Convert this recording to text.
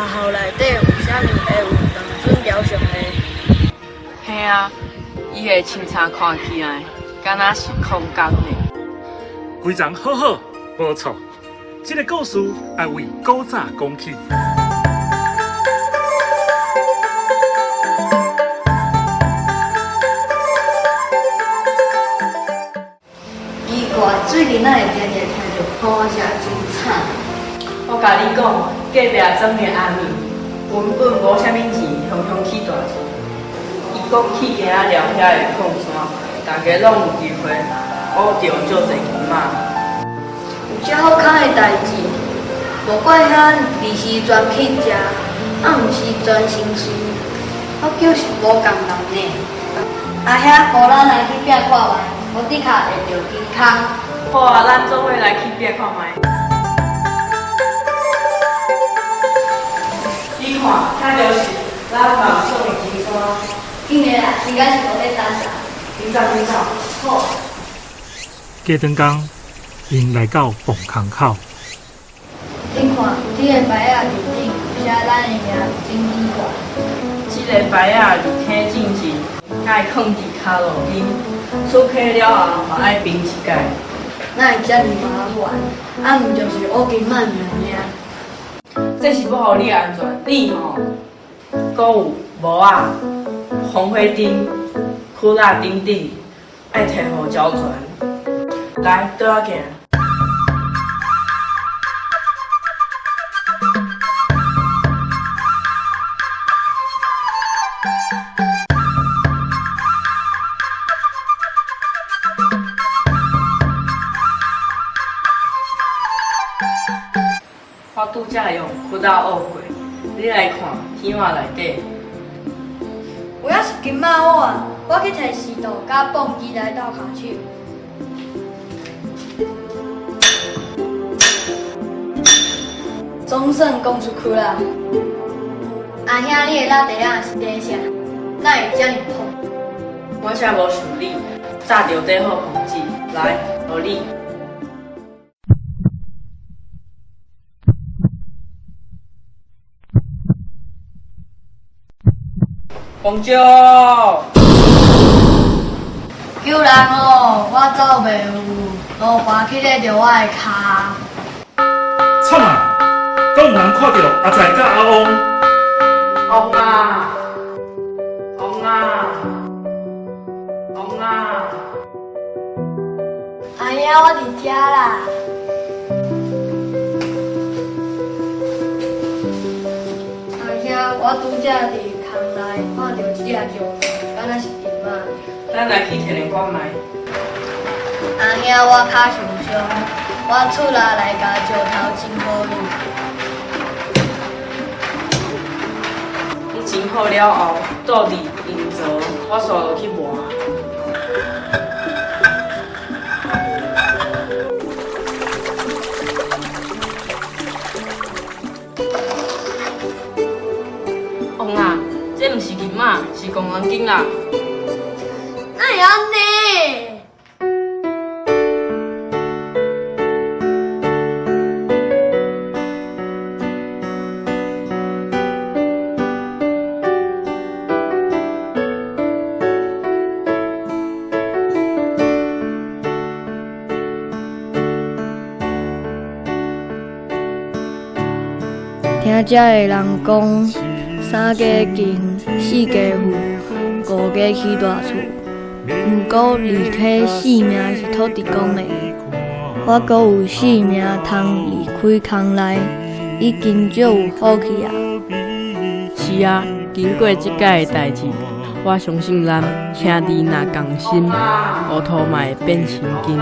校内底有啥物会有当准雕像呢？嘿啊，伊的清茶看起来敢若是空间的。非常好好，无错。这个故事要为古早讲起。奇怪，最近哪会常常听到破声真惨？我甲你讲，隔壁庄的阿妹根本无啥物钱，常常去大厝。伊讲去行啊聊遐的矿山，大家拢有机会学到足侪金仔。有遮好康的代志，无怪遐二时专去食，毋是专心事，我就是无共人呢。啊遐，互咱来去拼看卖，无底卡会着健康。好啊，咱做伙来去拼看卖。你看，遐就是咱网上的金山。今日啊，时间是无咧打啥。你走，你走。好。加长工，因来到凤空口。你看，这个牌仔面顶写咱的名真奇怪。这个牌仔离体正直，爱放伫骹路边，出客了后嘛爱平一界。哪会遮尔麻烦？啊，毋就是乌金仔尔。这是要互你安全，你吼，搁有帽仔、红花灯、裤仔等等，爱摕互交全。来，倒仔行。我拄则用裤仔学过，你来看天画内底。有影是金仔碗，我去摕石头甲蹦机来斗骹手。总算讲出去啦！阿兄，你的拉袋仔是底啥？哪会遮尔痛？我才无想你，早着缀好控制。来，互你。公主，救人哦！我走袂有，路滑起咧着我的骹。惨啊！敢有人看到阿财甲阿翁？王啊，王啊，王啊！哎呀，我伫遮啦！哎呀，我拄则伫巷内看到这只石头，敢若是金仔。咱来去摕两罐卖。阿兄，我脚受伤，我厝内来甲石头真好用。你真好了后，倒伫银座，我煞落去磨。王啊，这毋是金仔，是公安金啦。哪会安尼？听遮的人讲，三家近，四家富，五家起大厝。毋过离开性命是土地公的，我阁有性命通离开空内，已经足有福气啊！是啊，经过即摆的代志，我相信咱兄弟若同心，乌土嘛会变成金。